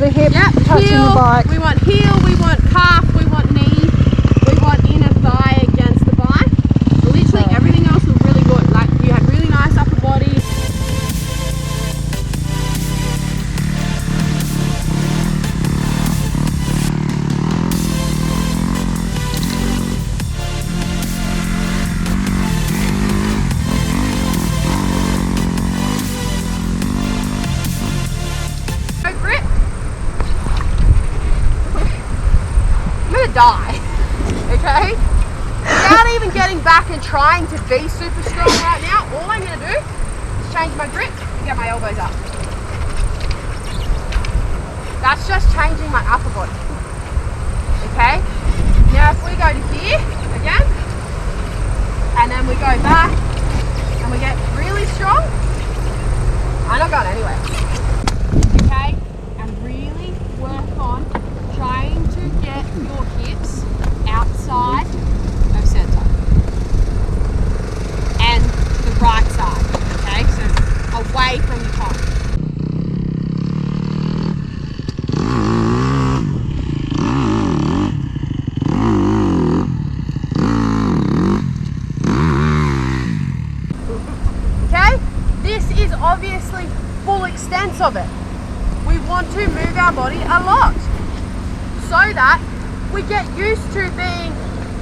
the hip Yep, touching heel, the bike. we want heel, we want calf, we want knee, we want inner thigh against the bike. Literally everything else was really good. Like you had really nice upper body. Grip. I'm gonna die, okay? Without even getting back and trying to be super strong right now, all I'm gonna do is change my grip and get my elbows up. That's just changing my upper body, okay? Now if we go to here again, and then we go back, and we get really strong, I'm not going anywhere. Okay, and really work on trying to get your hips outside of center and to the right side, okay, so away from the top. Okay, this is obviously full extents of it. We want to move our body a lot so that we get used to being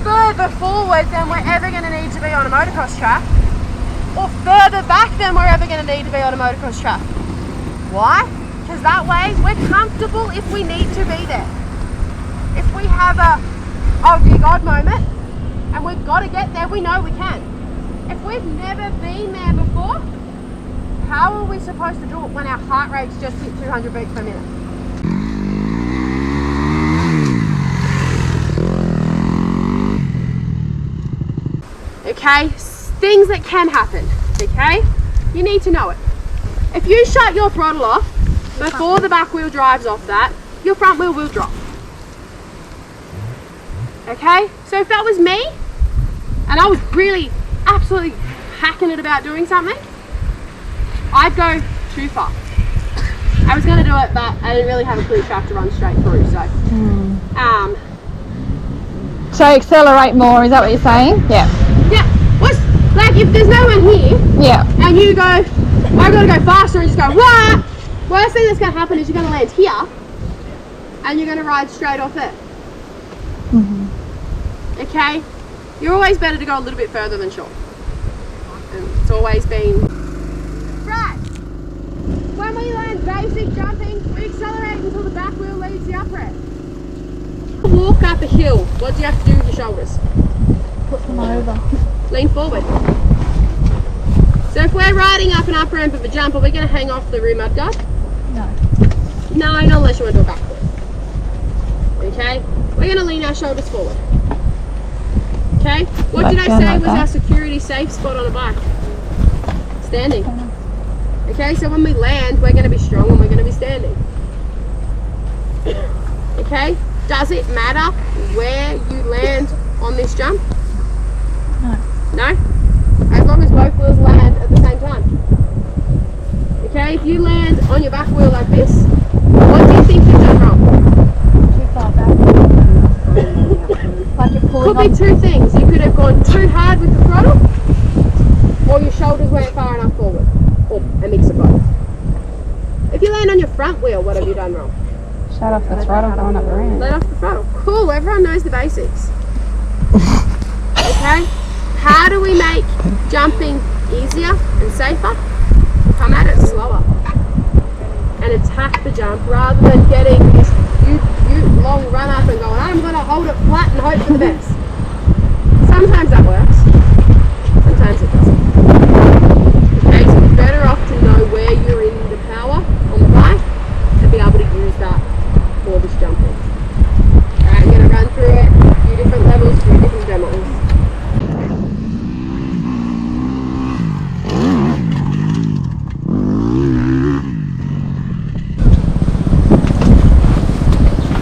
further forward than we're ever going to need to be on a motocross track, or further back than we're ever going to need to be on a motocross track. Why? Because that way we're comfortable if we need to be there. If we have a big odd moment and we've got to get there, we know we can. If we've never been there before, how are we supposed to do it when our heart rate's just hit 200 beats per minute? Okay, things that can happen, okay? You need to know it. If you shut your throttle off before the back wheel drives off that, your front wheel will drop. Okay, so if that was me, and I was really absolutely hacking it about doing something, I'd go too far. I was going to do it, but I didn't really have a clear track to run straight through, so. So accelerate more, is that what you're saying? Yeah. Yeah, like if there's no one here, Yeah. and you go, I've got to go faster, and just go, wah! Worst thing that's going to happen is you're going to land here, and you're going to ride straight off it. Okay? You're always better to go a little bit further than short. And it's always been... Right. When we learn basic jumping, we accelerate until the back wheel leaves the upright. Walk up a hill, what do you have to do with your shoulders? Put them over. Lean forward. So if we're riding up an up ramp of a jump, are we going to hang off the rear mudguard? No. No, not unless you want to do a backflip. Okay? We're going to lean our shoulders forward. Okay? What did I say was our security safe spot on a bike? Standing. Okay, so when we land, we're going to be strong and we're going to be standing. Okay? Does it matter where you land on this jump? No. No? As long as both wheels land at the same time. Okay, if you land on your back wheel like this, what do you think you've done wrong? Too far back. Like you're pulling Could be two things. You could have gone too hard with the throttle, or your shoulders weren't far enough forward, or a mix of both. If you land on your front wheel, what have you done wrong? Shut off the throttle going up the ramp. Let off the throttle. Cool, everyone knows the basics. Okay? How do we make jumping easier and safer? Come at it slower. And attack the jump rather than getting this huge long run up and going, I'm going to hold it flat and hope for the best. Sometimes that works. Sometimes it doesn't. Okay, so you're better off to know where you're in the power on the bike and be able to use that for this jumping. Alright, I'm going to run through it, a few different levels, a few different demos.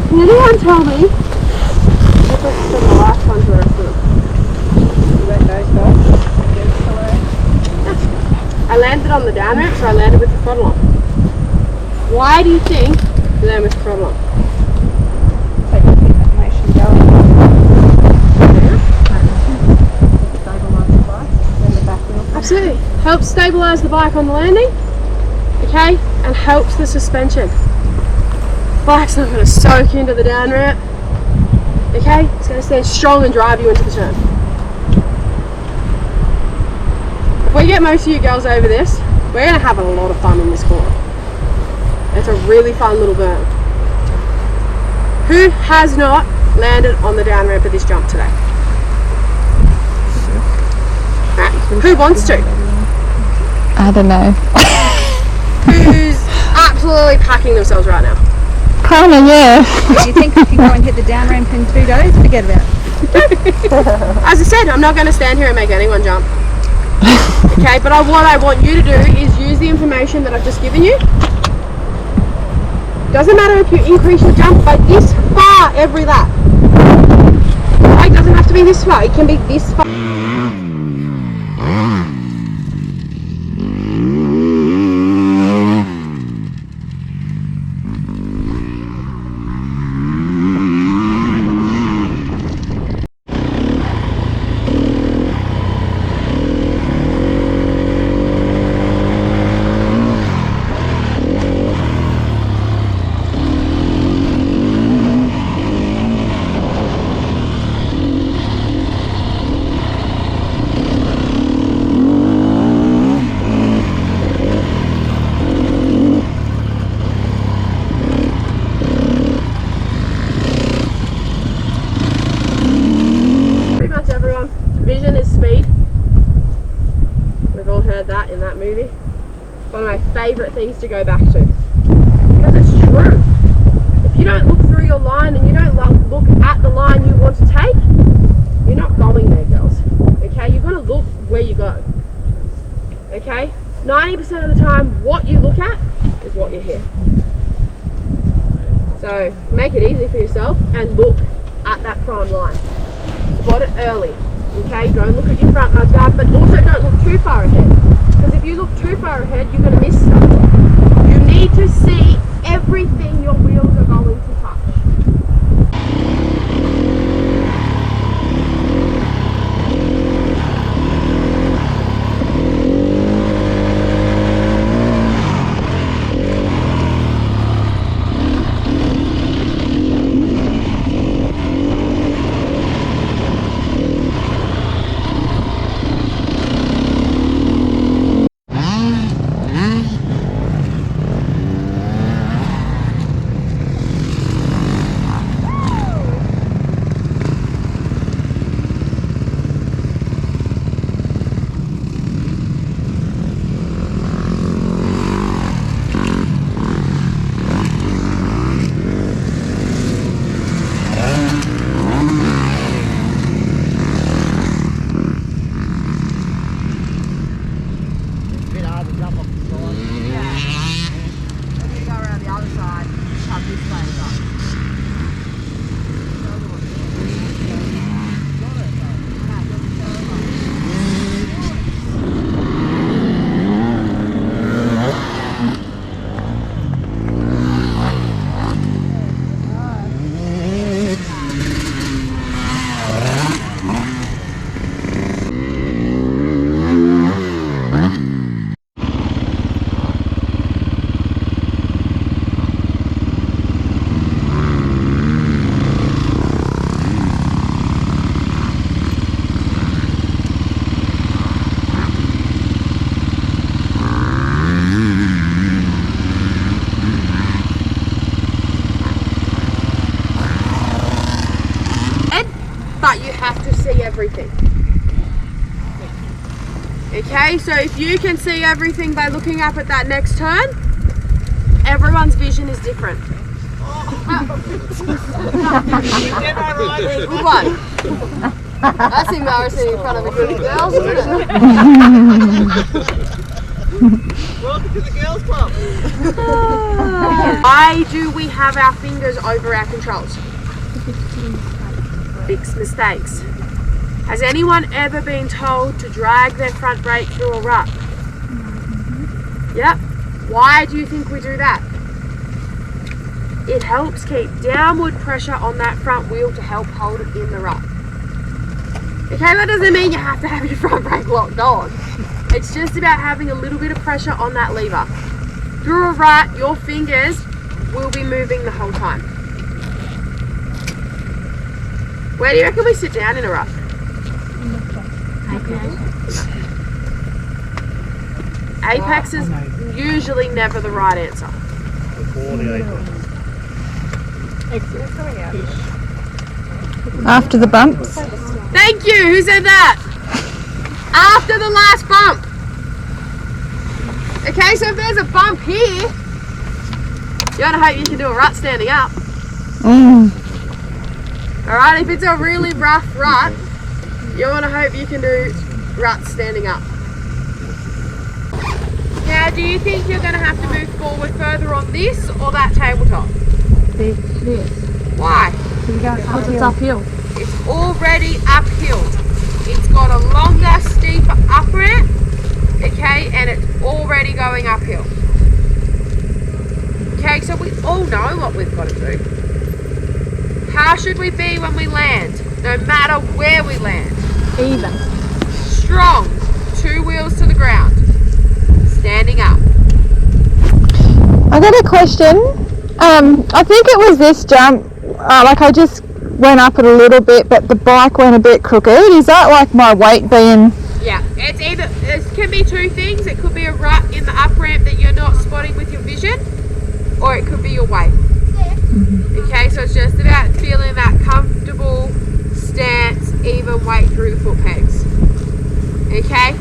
Can anyone tell me the difference from the last one to the rest of them? You let those go. I landed on the down ramp, so I landed with the throttle on. Why do you think Then with throttle on. So you keep that motion going. Stabilise the bike, then the back wheel. Absolutely. Helps stabilise the bike on the landing, okay, and helps the suspension. Bike's not going to soak into the down ramp, okay, it's going to stand strong and drive you into the turn. If we get most of you girls over this, we're going to have a lot of fun in this corner. It's a really fun little berm. Who has not landed on the down ramp of this jump today? Right. Who wants to? I don't know. Who's absolutely packing themselves right now? Kinda, yeah. Do you think we can go and hit the down ramp in 2 days? Forget about it. As I said, I'm not going to stand here and make anyone jump. Okay, but what I want you to do is use the information that I've just given you. Doesn't matter if you increase your jump by this far every lap. It doesn't have to be this far, it can be this far. Vision is speed. We've all heard that in that movie. One of my favourite things to go back to. Because it's true. If you don't look through your line and you don't look at the line you want to take, you're not going there, girls. Okay? You've got to look where you go. Okay? 90% of the time, what you look at is what you hear. So make it easy for yourself and look at that prime line. Spot it early. Okay, don't look at your front guard, but also don't look too far ahead. Because if you look too far ahead, you're going to miss stuff. You need to see everything your wheels are going to touch. But you have to see everything. Okay, so if you can see everything by looking up at that next turn, everyone's vision is different. Good one. That's embarrassing in front of a group of girls, isn't it? Welcome to the girls' club. Why do we have our fingers over our controls? Big mistakes. Has anyone ever been told to drag their front brake through a rut? Yep. Why do you think we do that? it helps keep downward pressure on that front wheel to help hold it in the rut. Okay, that doesn't mean you have to have your front brake locked on. It's just about having a little bit of pressure on that lever. Through a rut, your fingers will be moving the whole time. Where do you reckon we sit down in a rut? Apex is usually never the right answer. Before the apex. After the bumps. Thank you, who said that? After the last bump. Okay, so if there's a bump here, you want to hope you can do a rut standing up. Alright, if it's a really rough rut, you want to hope you can do ruts standing up. Now, do you think you're going to have to move forward further on this or that tabletop? This. Why? Because it's uphill. It's already uphill. It's got a longer, steeper up ramp, okay, and it's already going uphill. Okay, so we all know what we've got to do. How should we be when we land? No matter where we land. Even. Strong, 2 wheels to the ground, standing up. I got a question. I think it was this jump. Like I just went up it a little bit, but the bike went a bit crooked. Is that like my weight being? Yeah, it's either, it can be 2 things. It could be a rut in the up ramp that you're not spotting with your vision, or it could be your weight. Okay, so it's just about feeling that comfortable stance, even weight through the foot pegs. Okay,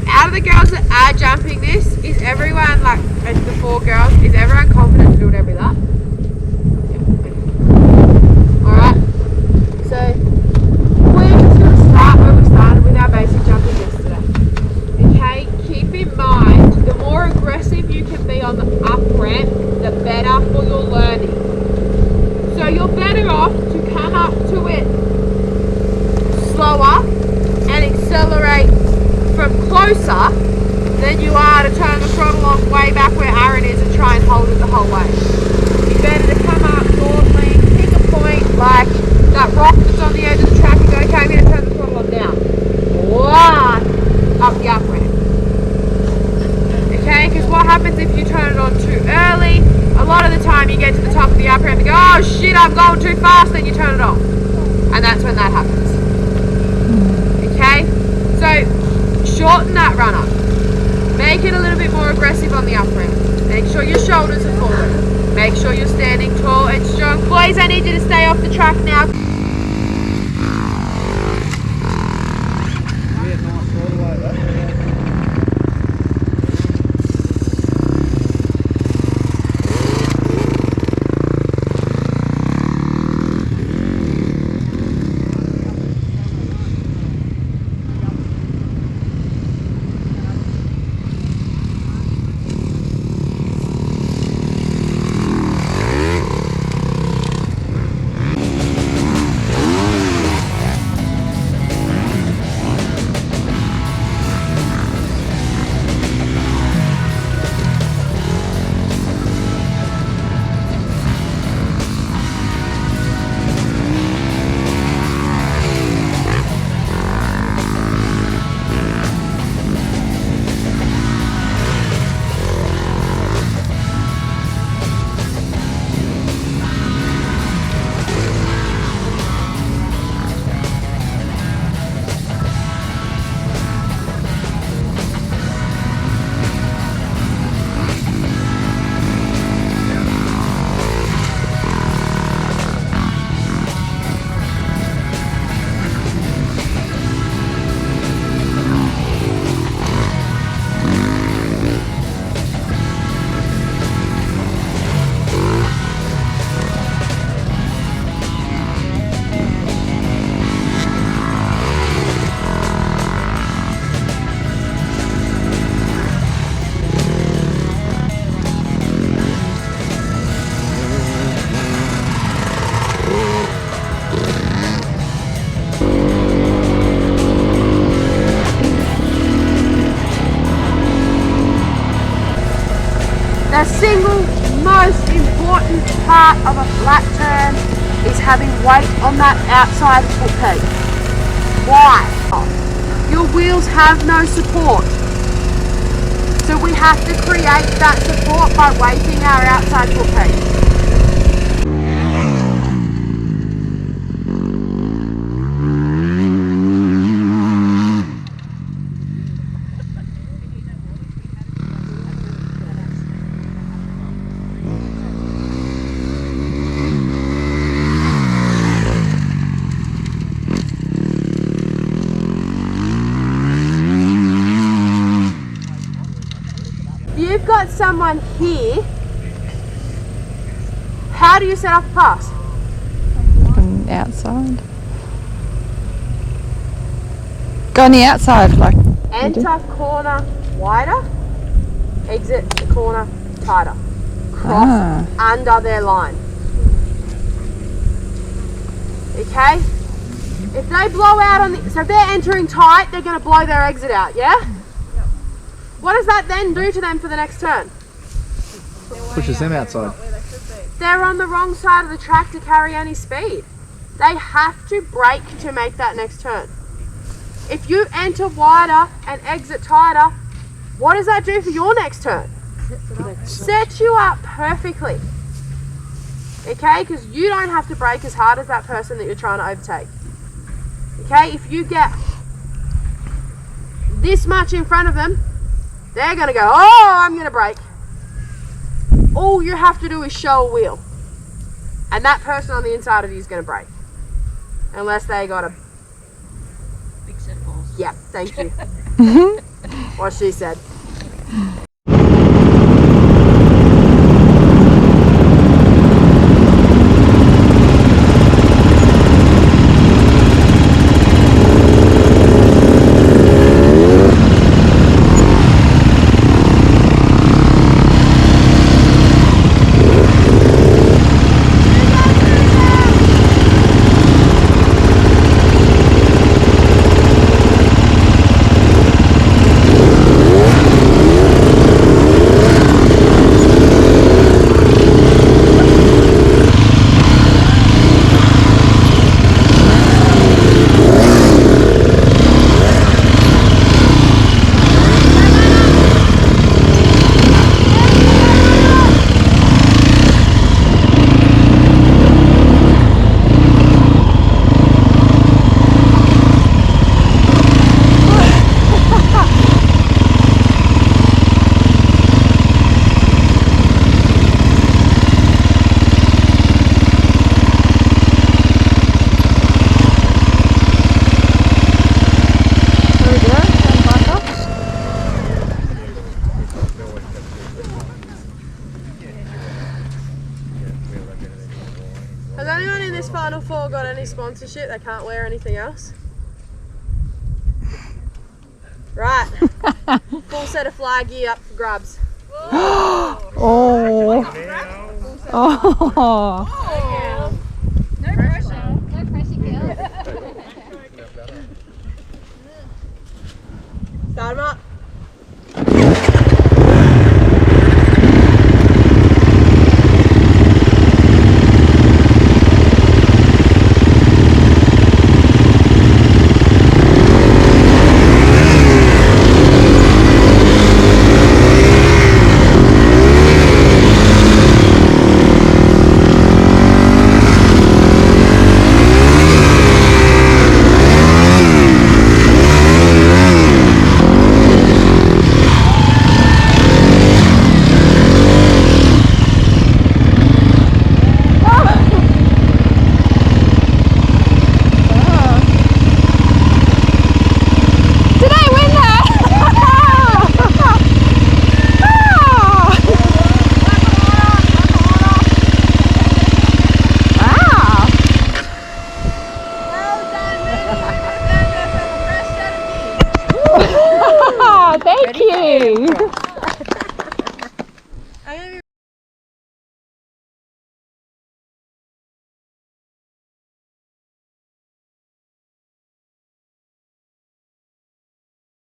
out of the girls that are jumping this, is everyone, like the 4 girls, is everyone confident to do it every lap? Alright, so we're just going to start where we started with our basic jumping yesterday. Okay, keep in mind, the more aggressive you can be on the up ramp, the better for your learning. So you're better off to come up to it slower and accelerate from closer than you are to turn the throttle on way back where Aaron is and try and hold it the whole way. It's better to come up normally, pick a point like that rock that's on the edge of the track and go, okay, I'm going to turn the throttle on now. One, up the up ramp. Okay, because what happens if you turn it on too early? A lot of the time you get to the top of the up ramp and go, oh shit, I'm going too fast, then you turn it off. And that's when that happens. Okay, so shorten that run up. Make it a little bit more aggressive on the up ramp. Make sure your shoulders are forward. Make sure you're standing tall and strong. Boys, I need you to stay off the track now. The single most important part of a flat turn is having weight on that outside foot peak. Why? Your wheels have no support. So we have to create that support by weighting our outside foot peak. You've got someone here. How do you set up a pass? On the outside. Go on the outside, like. Enter corner wider, exit the corner tighter. Cross under their line. Okay? If they blow out on the, so if they're entering tight, they're going to blow their exit out, yeah? What does that then do to them for the next turn? Pushes them outside. They're on the wrong side of the track to carry any speed. They have to brake to make that next turn. If you enter wider and exit tighter, what does that do for your next turn? Set you up perfectly. Okay, because you don't have to brake as hard as that person that you're trying to overtake. Okay, if you get this much in front of them, they're going to go, oh, I'm going to brake. All you have to do is show a wheel. And that person on the inside of you is going to brake. Unless they got a Big set of balls. yeah, thank you. What she said. Has anyone in this Final Four got any sponsorship? They can't wear anything else? Right. Full set of flag gear up for grabs. Oh. Oh. No pressure. No pressure, girl. Start 'em up. Thank you.